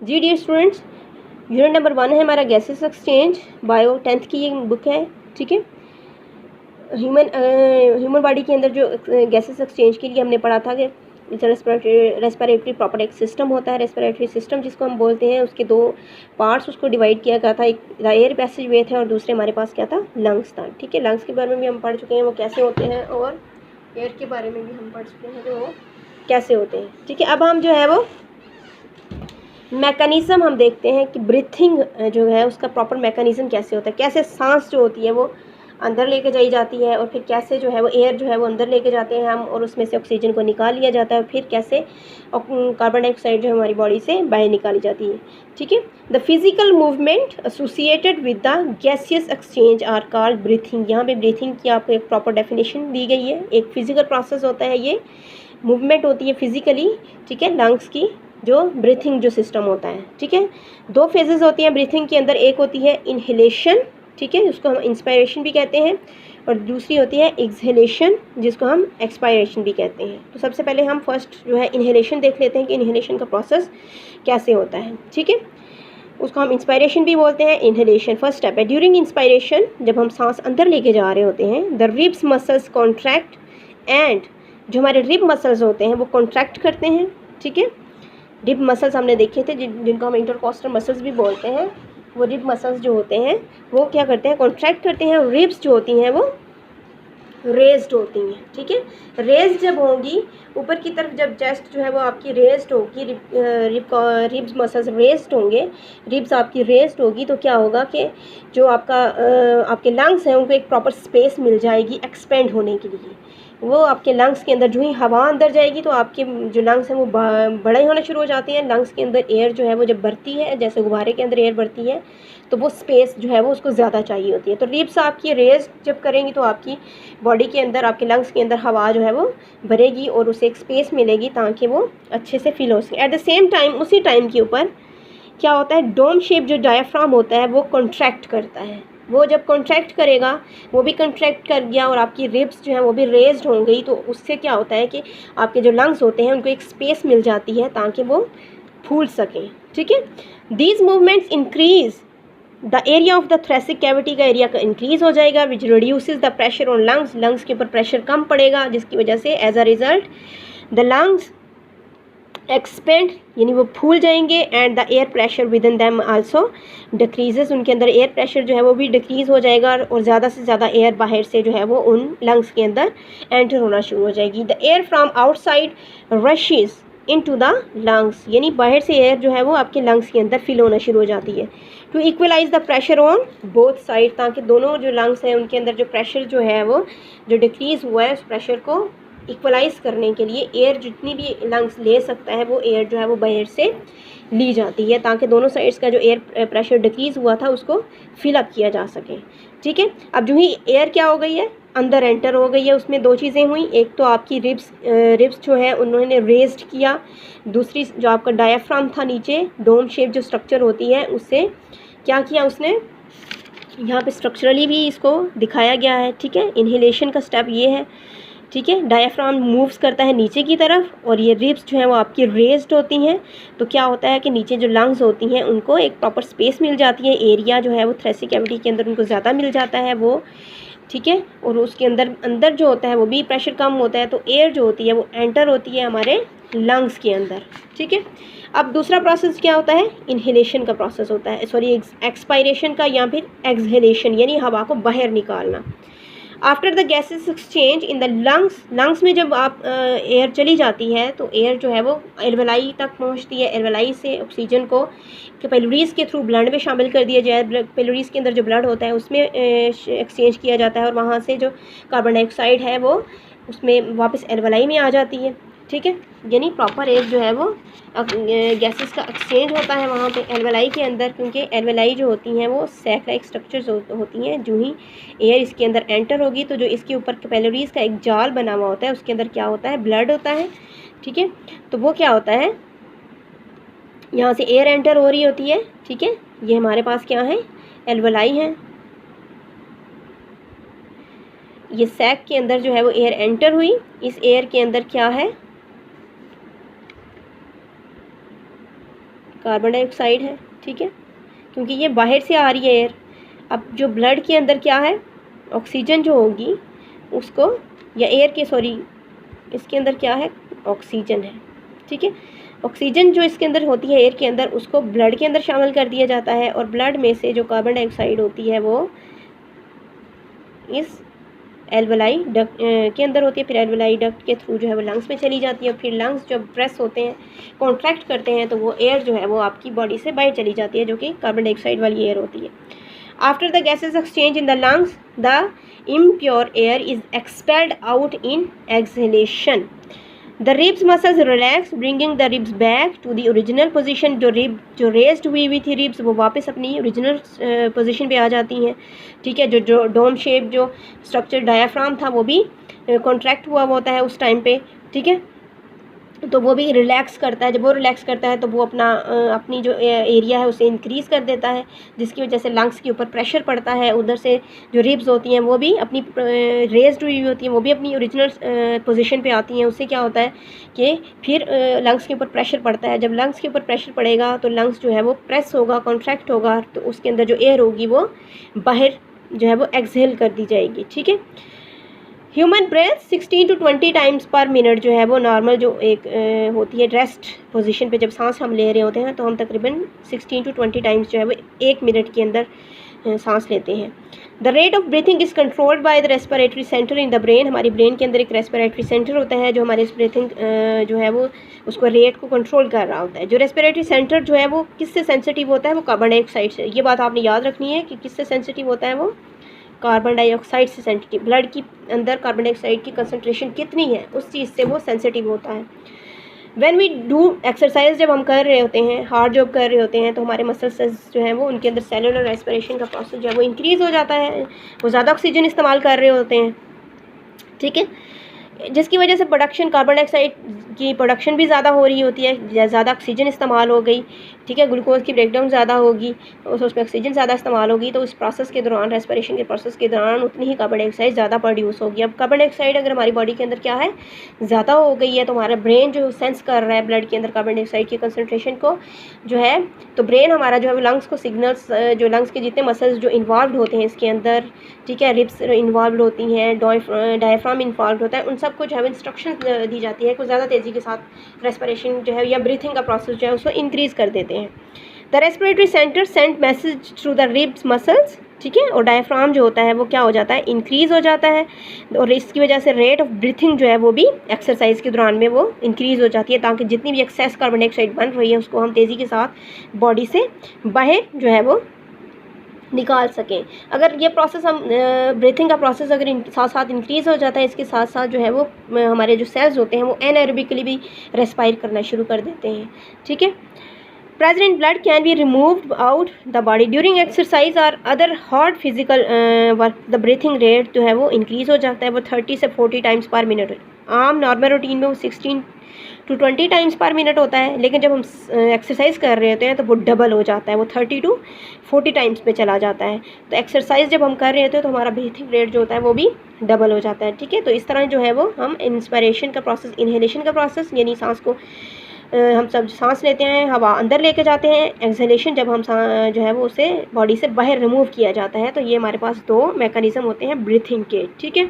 जी dear students, unit number 1 है हमारा gases exchange, bio 10th की ये बुक है। ठीक है, ह्यूमन बॉडी के अंदर जो गैसेस एक्सचेंज के लिए हमने पढ़ा था कि रेस्पिरेटरी प्रॉपर एक सिस्टम होता है, रेस्पिरेटरी सिस्टम जिसको हम बोलते हैं। उसके दो पार्ट्स उसको डिवाइड किया गया था, एक एयर पैसेज वे थे और दूसरे हमारे पास क्या था, लंग्स था। ठीक है, लंग्स के बारे में भी हम पढ़ चुके हैं वो कैसे होते हैं, और एयर के बारे में भी हम पढ़ चुके हैं जो वो कैसे होते हैं। ठीक है, अब हम जो है वो मैकेनिज़्म हम देखते हैं कि ब्रीथिंग जो है उसका प्रॉपर मैकेनिज़्म कैसे होता है, कैसे सांस जो होती है वो अंदर लेके जाई जाती है, और फिर कैसे जो है वो एयर जो है वो अंदर लेके जाते हैं हम, और उसमें से ऑक्सीजन को निकाल लिया जाता है, और फिर कैसे कार्बन डाइऑक्साइड जो हमारी बॉडी से बाहर निकाली जाती है। ठीक है, the physical movement associated with the gaseous exchange are called breathing. यहाँ पे ब्रीथिंग की आपको एक प्रॉपर डेफिनेशन दी गई है। एक फिजिकल प्रोसेस होता है, ये मूवमेंट होती है फिजिकली, ठीक है, लंग्स की जो ब्रीथिंग जो सिस्टम होता है। ठीक है, दो फेजेस होती हैं ब्रीथिंग के अंदर, एक होती है इनहेलेशन, ठीक है, जिसको हम इंस्पायरेशन भी कहते हैं, और दूसरी होती है एक्सहेलेशन जिसको हम एक्सपायरेशन भी कहते हैं। तो सबसे पहले हम फर्स्ट जो है इनहेलेशन देख लेते हैं कि इनहेलेशन का प्रोसेस कैसे होता है। ठीक है, उसको हम इंस्पायरेशन भी बोलते हैं, इनहेलेशन फर्स्ट स्टेप है। ड्यूरिंग इंस्पायरेशन जब हम सांस अंदर लेके जा रहे होते हैं, the ribs muscles contract and जो हमारे रिब मसल्स होते हैं वो कॉन्ट्रैक्ट करते हैं। ठीक है, रिब मसल्स हमने देखे थे जिनको हम इंटरकॉस्टल मसल्स भी बोलते हैं। वो रिब मसल्स जो होते हैं वो क्या करते हैं, कॉन्ट्रैक्ट करते हैं, और रिब्स जो होती हैं वो रेज्ड होती हैं। ठीक है, रेज्ड जब होंगी ऊपर की तरफ, जब चेस्ट जो है वो आपकी रेज्ड होगी, रिब्स मसल्स रेज्ड होंगे, रिब्स आपकी रेज्ड होगी, तो क्या होगा कि जो आपके लंग्स हैं उनको एक प्रॉपर स्पेस मिल जाएगी एक्सपेंड होने के लिए। वो आपके लंग्स के अंदर जो ही हवा अंदर जाएगी तो आपके जो लंग्स हैं वो बड़े होना शुरू हो जाते हैं। लंग्स के अंदर एयर जो है वो जब बढ़ती है, जैसे गुब्बारे के अंदर एयर बढ़ती है, तो वो स्पेस जो है वो उसको ज़्यादा चाहिए होती है। तो रिब्स आपकी रेज जब करेंगी तो आपकी बॉडी के अंदर, आपके लंग्स के अंदर हवा जो है वो भरेगी और उसे एक स्पेस मिलेगी ताकि वो अच्छे से फील हो सके। एट द सेम टाइम उसी टाइम के ऊपर क्या होता है, डोम शेप जो डायफ्राम होता है वो कॉन्ट्रैक्ट करता है। वो जब कॉन्ट्रैक्ट करेगा, वो भी कॉन्ट्रैक्ट कर गया और आपकी रिब्स जो है वो भी रेज्ड हो गई, तो उससे क्या होता है कि आपके जो लंग्स होते हैं उनको एक स्पेस मिल जाती है ताकि वो फूल सकें। ठीक है, these movements increase the area of the thoracic cavity, का एरिया का इंक्रीज हो जाएगा, which reduces the pressure on lungs, lungs के ऊपर प्रेशर कम पड़ेगा, जिसकी वजह से as a result the lungs expand यानी वो फूल जाएंगे, and the air pressure with in them also decreases, उनके अंदर एयर प्रेशर जो है वो भी डिक्रीज़ हो जाएगा, और ज़्यादा से ज़्यादा एयर बाहर से जो है वो उन लंग्स के अंदर एंटर होना शुरू हो जाएगी। The air from outside rushes into the lungs, यानी बाहर से एयर जो है वो आपके लंग्स के अंदर फिल होना शुरू हो जाती है। To equalise the pressure on both side, ताकि दोनों जो लंग्स हैं उनके अंदर जो प्रेशर जो है वो जो डिक्रीज़ हुआ है उस प्रेशर को इक्वलाइज करने के लिए एयर जितनी भी लंग्स ले सकता है वो एयर जो है वो बाहर से ली जाती है, ताकि दोनों साइड्स का जो एयर प्रेशर डिक्रीज़ हुआ था उसको फिलअप किया जा सके। ठीक है, अब जो ही एयर क्या हो गई है, अंदर एंटर हो गई है, उसमें दो चीज़ें हुई, एक तो आपकी रिब्स जो है उन्होंने रेज्ड किया, दूसरी जो आपका डायाफ्राम था नीचे डोम शेप जो स्ट्रक्चर होती है उससे क्या किया उसने, यहाँ पे स्ट्रक्चरली भी इसको दिखाया गया है। ठीक है, इनहेलेशन का स्टेप ये है। ठीक है, डायाफ्राम मूव्स करता है नीचे की तरफ, और ये रिब्स जो हैं वो आपकी रेज्ड होती हैं, तो क्या होता है कि नीचे जो लंग्स होती हैं उनको एक प्रॉपर स्पेस मिल जाती है, एरिया जो है वो थ्रेसिक कैविटी के अंदर उनको ज़्यादा मिल जाता है वो। ठीक है, और उसके अंदर जो होता है वो भी प्रेशर कम होता है, तो एयर जो होती है वो एंटर होती है हमारे लंग्स के अंदर। ठीक है, अब दूसरा प्रोसेस क्या होता है, इनहेलेशन का प्रोसेस होता है, सॉरी एक्सपायरेशन का, या फिर एक्सहेलेशन यानी हवा को बाहर निकालना। After the gases exchange in the lungs में जब आप एयर चली जाती है तो एयर जो है वो एल्वेलाई तक पहुंचती है, एल्वेलाई से ऑक्सीजन को पेलोरीज के थ्रू ब्लड में शामिल कर दिया जाए, पेलोरीज के अंदर जो ब्लड होता है उसमें एक्सचेंज किया जाता है, और वहाँ से जो कार्बन डाइऑक्साइड है वो उसमें वापस एल्वेलाई में आ जाती है। ठीक है, यानी प्रॉपर एयर जो है वो गैसेस का एक्सचेंज होता है वहाँ पे एल्वेलाई के अंदर, क्योंकि एल्वेलाई जो होती हैं वो सैक लाइक स्ट्रक्चर्स होती हैं। जो ही एयर इसके अंदर एंटर होगी तो जो इसके ऊपर कैपिलरीज का एक जाल बना हुआ होता है उसके अंदर क्या होता है, ब्लड होता है। ठीक है, तो वो क्या होता है, यहाँ से एयर एंटर हो रही होती है। ठीक है, ये हमारे पास क्या है, एल्वेलाई है, ये सैक के अंदर जो है वो एयर एंटर हुई, इस एयर के अंदर क्या है, कार्बन डाइऑक्साइड है, ठीक है, क्योंकि ये बाहर से आ रही है एयर। अब जो ब्लड के अंदर क्या है, ऑक्सीजन जो होगी उसको, या एयर के सॉरी इसके अंदर क्या है, ऑक्सीजन है, ठीक है। ऑक्सीजन जो इसके अंदर होती है एयर के अंदर, उसको ब्लड के अंदर शामिल कर दिया जाता है, और ब्लड में से जो कार्बन डाइऑक्साइड होती है वो इस एल्वेलाई डक्ट के अंदर होती है, फिर एल्वेलाई डक्ट के थ्रू जो है वो लंग्स में चली जाती है, और फिर लंग्स जब प्रेस होते हैं, कॉन्ट्रैक्ट करते हैं, तो वो एयर जो है वो आपकी बॉडी से बाहर चली जाती है, जो कि कार्बन डाइऑक्साइड वाली एयर होती है। After the gases exchange in the lungs, the impure air is expelled out in exhalation. The ribs muscles relax, bringing the ribs back to the original position। जो रेस्ड हुई थी ribs वो वापस अपनी original position पे आ जाती हैं, ठीक है। जो डोम शेप जो स्ट्रक्चर डायाफ्राम था वो भी कॉन्ट्रैक्ट हुआ होता है उस टाइम पे, ठीक है, तो वो भी रिलैक्स करता है। जब वो रिलैक्स करता है तो वो अपनी जो एरिया है उसे इंक्रीज़ कर देता है, जिसकी वजह से लंग्स के ऊपर प्रेशर पड़ता है। उधर से जो रिब्स होती हैं वो भी अपनी रेज्ड हुई होती हैं, वो भी अपनी ओरिजिनल पोजीशन पे आती हैं। उससे क्या होता है कि फिर लंग्स के ऊपर प्रेशर पड़ता है। जब लंग्स के ऊपर प्रेशर पड़ेगा तो लंग्स जो है वो प्रेस होगा, कॉन्ट्रैक्ट होगा, तो उसके अंदर जो एयर होगी वो बाहर जो है वो एक्सहेल कर दी जाएगी, ठीक है। Human breath 16 to 20 times per minute जो है वो नॉर्मल जो एक होती है रेस्ट पोजीशन पे, जब सांस हम ले रहे होते हैं तो हम तकरीबन 16 to 20 टाइम्स जो है वो 1 मिनट के अंदर सांस लेते हैं। The rate of breathing is controlled by the respiratory centre in the brain. हमारी ब्रेन के अंदर एक रेस्पिरेटरी सेंटर होता है जो हमारे ब्रीथिंग जो है वो उसको रेट को कंट्रोल कर रहा होता है। जो रेस्पिरेटरी सेंटर जो है वो किससे सेंसिटिव होता है, वो कार्बन डाइऑक्साइड से। ये बात आपने याद रखनी है कि किससे सेंसिटिव होता है, वो कार्बन डाइऑक्साइड से सेंसिटिव। ब्लड की अंदर कार्बन डाइऑक्साइड की कंसंट्रेशन कितनी है उस चीज़ से वो सेंसिटिव होता है। व्हेन वी डू एक्सरसाइज, जब हम कर रहे होते हैं, हार्ड जॉब कर रहे होते हैं, तो हमारे मसल्स जो हैं वो उनके अंदर सेलुलर रेस्पिरेशन का प्रोसेस जो है वो इंक्रीज़ हो जाता है, वो ज़्यादा ऑक्सीजन इस्तेमाल कर रहे होते हैं, ठीक है, जिसकी वजह से प्रोडक्शन कार्बन डाइऑक्साइड की प्रोडक्शन भी ज़्यादा हो रही होती है, ज़्यादा ऑक्सीजन इस्तेमाल हो गई, ठीक है, ग्लूकोज की ब्रेकडाउन ज़्यादा होगी, उसमें ऑक्सीजन ज़्यादा इस्तेमाल होगी, तो उस प्रोसेस के दौरान, रेस्पिरेशन के प्रोसेस के दौरान उतनी ही कार्बन डाइऑक्साइड ज़्यादा प्रोड्यूस होगी। अब कार्बन डाइऑक्साइड अगर हमारी बॉडी के अंदर क्या है, ज़्यादा हो गई है, तो हमारा ब्रेन जो सेंस कर रहा है ब्लड के अंदर कार्बन डाइऑक्साइड की कंसनट्रेशन को जो है, तो ब्रेन हमारा जो है वो लंग्स को सिग्नल्स, जो लंग्स के जितने मसल्स जो इन्वॉल्व होते हैं इसके अंदर, ठीक है, रिब्स इन्वॉल्व होती हैं, डायफ्राम इन्वॉल्व होता है, उन सबको जो है इंस्ट्रक्शन दी जाती है, कुछ ज़्यादा तेज़ी के साथ रेस्पिरेशन जो है या ब्रीथिंग का प्रोसेस जो है उसको इंक्रीज़ कर देते हैं। The respiratory centre send message through the ribs muscles, ठीक है, और डायफ्राम जो होता है वो क्या हो जाता है, इंक्रीज़ हो जाता है, और इसकी वजह से रेट ऑफ ब्रीथिंग जो है वो भी एक्सरसाइज के दौरान में वो इंक्रीज़ हो जाती है, ताकि जितनी भी एक्सेस कार्बन डाइऑक्साइड बन रही है उसको हम तेज़ी के साथ बॉडी से बाहर जो है वो निकाल सकें। अगर ये प्रोसेस हम ब्रीथिंग का प्रोसेस अगर साथ साथ इंक्रीज़ हो जाता है, इसके साथ साथ जो है वो हमारे जो सेल्स होते हैं वो एनाएरोबिकली भी रेस्पायर करना शुरू कर देते हैं, ठीक है। Present blood can be removed out the body during exercise और other hard physical work. The breathing rate जो है वो इंक्रीज़ हो जाता है, वो 30 से 40 टाइम्स पर मिनट। आम नॉर्मल रूटीन में वो 16 to 20 टाइम्स पर मिनट होता है, लेकिन जब हम एक्सरसाइज कर रहे होते हैं तो वो डबल हो जाता है, वो 30 to 40 टाइम्स पे चला जाता है। तो एक्सरसाइज जब हम कर रहे होते हैं तो हमारा ब्रीथिंग रेट जो होता है वो भी डबल हो जाता है, ठीक है। तो इस तरह जो है वो हम इंस्पिरेशन का प्रोसेस, इनहेलेशन का प्रोसेस, यानी सांस को हम सब सांस लेते हैं, हवा अंदर लेके जाते हैं, एक्सहेलेशन जब हम जो है वो उसे बॉडी से बाहर रिमूव किया जाता है। तो ये हमारे पास दो मैकेनिज़्म होते हैं ब्रीथिंग के, ठीक है।